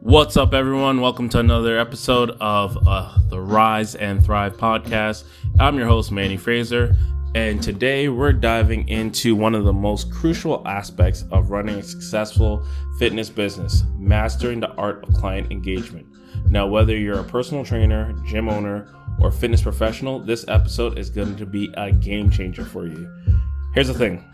What's up, everyone? Welcome to another episode of the Rise and Thrive podcast. I'm your host, Manny Fraser, and today we're diving into one of the most crucial aspects of running a successful fitness business, mastering the art of client engagement. Now, whether you're a personal trainer, gym owner, or fitness professional, this episode is going to be a game changer for you. Here's the thing.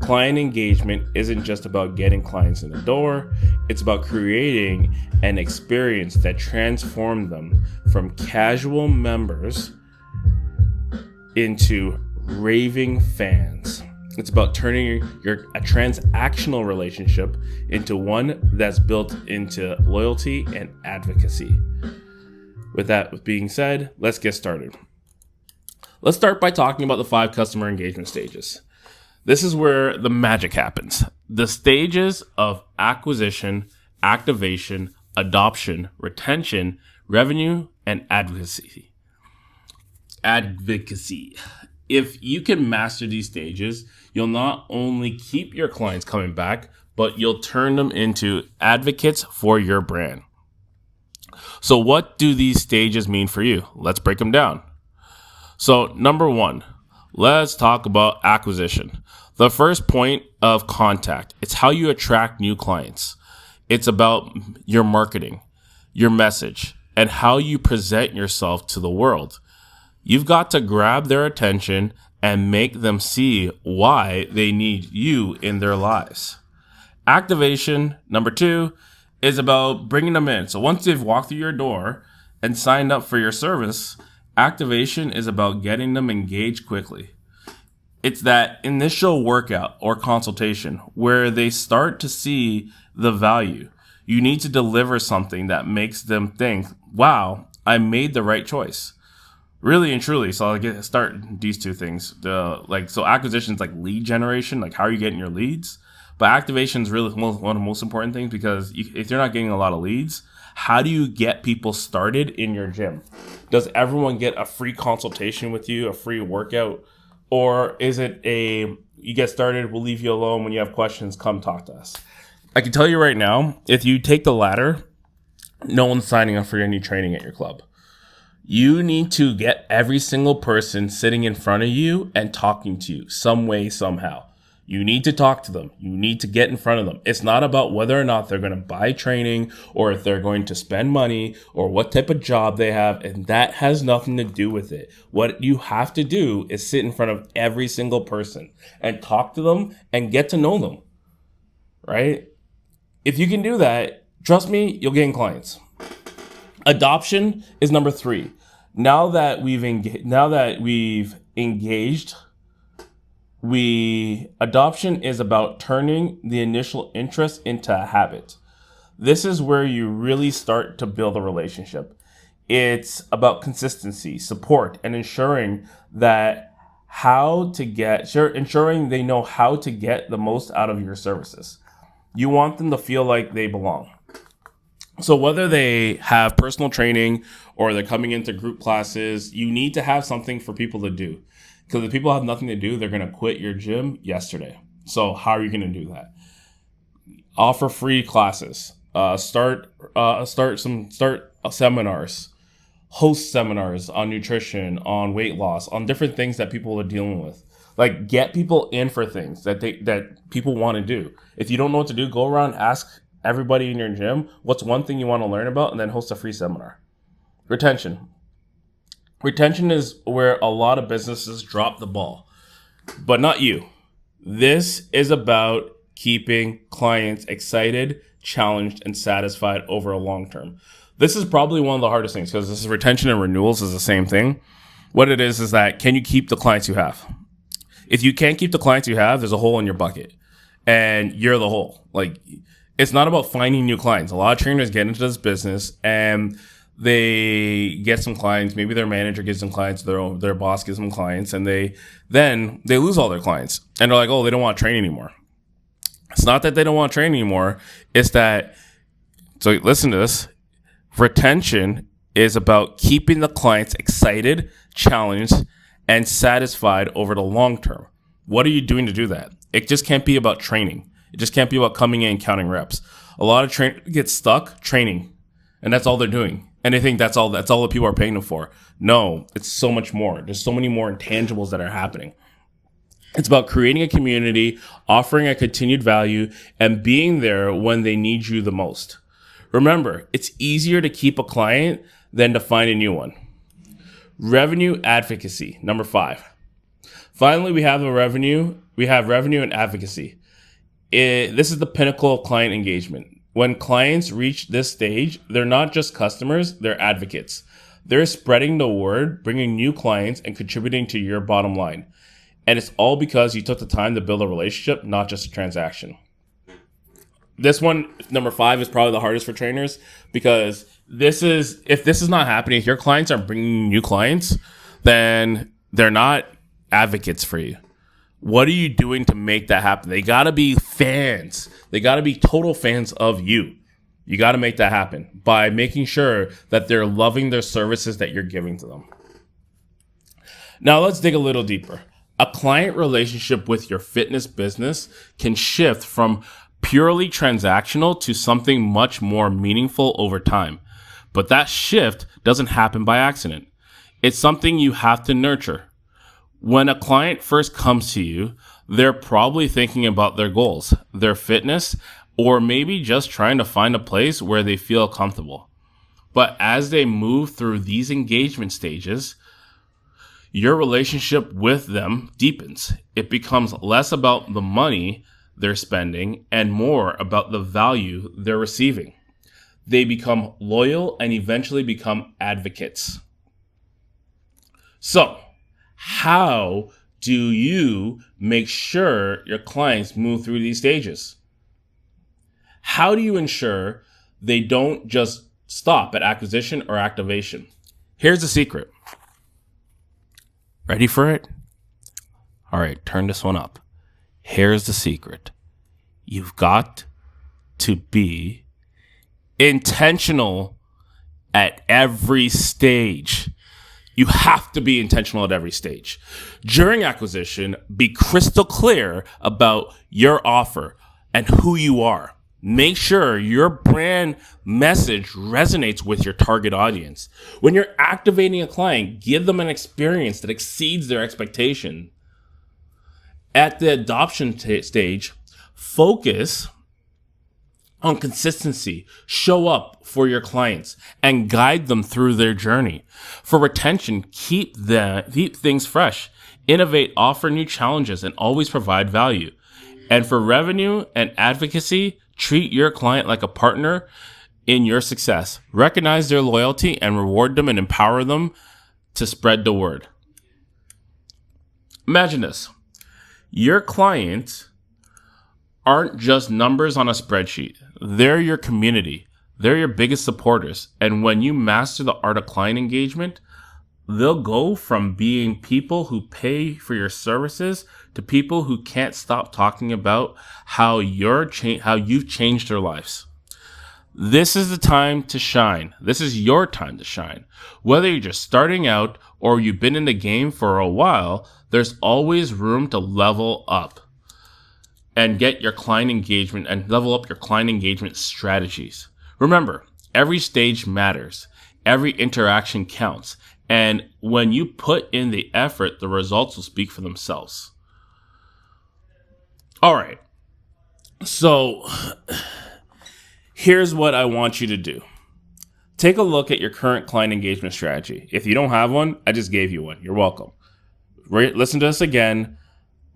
Client engagement isn't just about getting clients in the door, it's about creating an experience that transforms them from casual members into raving fans. It's about turning a transactional relationship into one that's built into loyalty and advocacy. With that being said, let's get started. Let's start by talking about the 5 customer engagement stages. This is where the magic happens. The stages of acquisition, activation, adoption, retention, revenue, and advocacy. If you can master these stages, you'll not only keep your clients coming back, but you'll turn them into advocates for your brand. So what do these stages mean for you? Let's break them down. So number 1, let's talk about acquisition. The first point of contact. It's how you attract new clients. It's about your marketing, your message, and how you present yourself to the world. You've got to grab their attention and make them see why they need you in their lives. Activation, number 2, is about bringing them in. So once they've walked through your door and signed up for your service, activation is about getting them engaged quickly. It's that initial workout or consultation where they start to see the value. You need to deliver something that makes them think, wow, I made the right choice. Really and truly. So I'll start these 2 things. So acquisition is like lead generation, like how are you getting your leads? But activation is really one of the most important things because if you're not getting a lot of leads, how do you get people started in your gym? Does everyone get a free consultation with you, a free workout? Or is it you get started, we'll leave you alone. When you have questions, come talk to us. I can tell you right now, if you take the latter, no one's signing up for any training at your club. You need to get every single person sitting in front of you and talking to you some way, somehow. You need to talk to them. You need to get in front of them. It's not about whether or not they're going to buy training or if they're going to spend money or what type of job they have. And that has nothing to do with it. What you have to do is sit in front of every single person and talk to them and get to know them, right? If you can do that, trust me, you'll gain clients. Adoption is number 3. Now that we've engaged, adoption is about turning the initial interest into a habit. This is where you really start to build a relationship. It's about consistency, support, and ensuring they know how to get the most out of your services. You want them to feel like they belong. So whether they have personal training or they're coming into group classes, you need to have something for people to do. Because if people have nothing to do, they're going to quit your gym yesterday. So how are you going to do that? Offer free classes. Start seminars. Host seminars on nutrition, on weight loss, on different things that people are dealing with. Like get people in for things that people want to do. If you don't know what to do, go around, ask everybody in your gym what's one thing you want to learn about, and then host a free seminar. Retention. Retention is where a lot of businesses drop the ball, but not you. This is about keeping clients excited, challenged, and satisfied over a long term. This is probably one of the hardest things because this is retention and renewals is the same thing. What it is that can you keep the clients you have? If you can't keep the clients you have, there's a hole in your bucket and you're the hole. Like it's not about finding new clients. A lot of trainers get into this business and they get some clients, maybe their manager gives them clients, their boss gives them clients, and they lose all their clients. And they're like, oh, they don't want to train anymore. It's not that they don't want to train anymore. It's that, so listen to this, retention is about keeping the clients excited, challenged, and satisfied over the long term. What are you doing to do that? It just can't be about training. It just can't be about coming in and counting reps. A lot of trainers get stuck training, and that's all they're doing. And they think that's all that people are paying them for. No, it's so much more. There's so many more intangibles that are happening. It's about creating a community, offering a continued value, and being there when they need you the most. Remember, it's easier to keep a client than to find a new one. Revenue advocacy, number 5. Finally, we have revenue and advocacy. This is the pinnacle of client engagement. When clients reach this stage, they're not just customers, they're advocates. They're spreading the word, bringing new clients, and contributing to your bottom line. And it's all because you took the time to build a relationship, not just a transaction. This one, number 5, is probably the hardest for trainers, because if this is not happening, if your clients aren't bringing new clients, then they're not advocates for you. What are you doing to make that happen? They got to be fans. They got to be total fans of you. You got to make that happen by making sure that they're loving their services that you're giving to them. Now let's dig a little deeper. A client relationship with your fitness business can shift from purely transactional to something much more meaningful over time. But that shift doesn't happen by accident. It's something you have to nurture. When a client first comes to you, they're probably thinking about their goals, their fitness, or maybe just trying to find a place where they feel comfortable. But as they move through these engagement stages, your relationship with them deepens. It becomes less about the money they're spending and more about the value they're receiving. They become loyal and eventually become advocates. So, how do you make sure your clients move through these stages? How do you ensure they don't just stop at acquisition or activation? Here's the secret. Ready for it? All right, turn this one up. Here's the secret. You've got to be intentional at every stage. You have to be intentional at every stage. During acquisition, be crystal clear about your offer and who you are. Make sure your brand message resonates with your target audience. When you're activating a client, give them an experience that exceeds their expectation. At the adoption stage, focus on consistency. Show up for your clients and guide them through their journey. For retention, keep things fresh. Innovate, offer new challenges, and always provide value. And for revenue and advocacy, treat your client like a partner in your success. Recognize their loyalty and reward them and empower them to spread the word. Imagine this. Your clients aren't just numbers on a spreadsheet. They're your community. They're your biggest supporters. And when you master the art of client engagement, they'll go from being people who pay for your services to people who can't stop talking about how you've changed their lives. This is the time to shine. This is your time to shine. Whether you're just starting out or you've been in the game for a while, there's always room to level up and get your client engagement and level up your client engagement strategies. Remember, every stage matters. Every interaction counts. And when you put in the effort, the results will speak for themselves. All right. So here's what I want you to do. Take a look at your current client engagement strategy. If you don't have one, I just gave you one. You're welcome. Listen to this again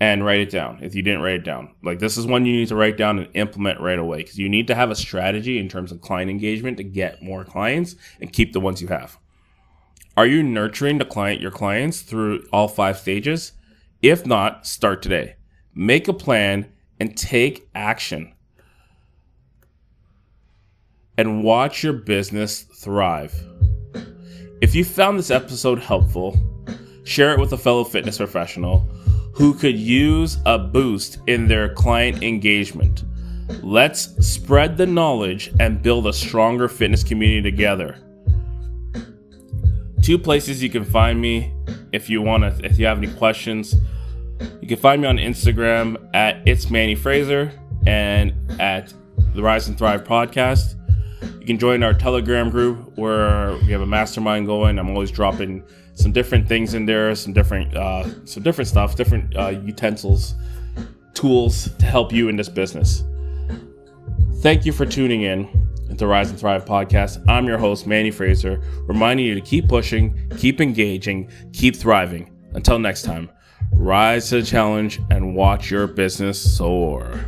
and write it down if you didn't write it down. Like, this is one you need to write down and implement right away, because you need to have a strategy in terms of client engagement to get more clients and keep the ones you have. Are you nurturing your clients through all 5 stages? If not, start today. Make a plan and take action. And watch your business thrive. If you found this episode helpful, share it with a fellow fitness professional who could use a boost in their client engagement. Let's spread the knowledge and build a stronger fitness community together. 2 places you can find me if you have any questions. You can find me on Instagram at It's Manny Fraser, and at the Rise and Thrive podcast. You can join our Telegram group where we have a mastermind going. I'm always dropping some different things in there, some different stuff, different utensils, tools to help you in this business. Thank you for tuning in at the Rise and Thrive podcast. I'm your host, Manny Fraser, reminding you to keep pushing, keep engaging, keep thriving. Until next time, rise to the challenge and watch your business soar.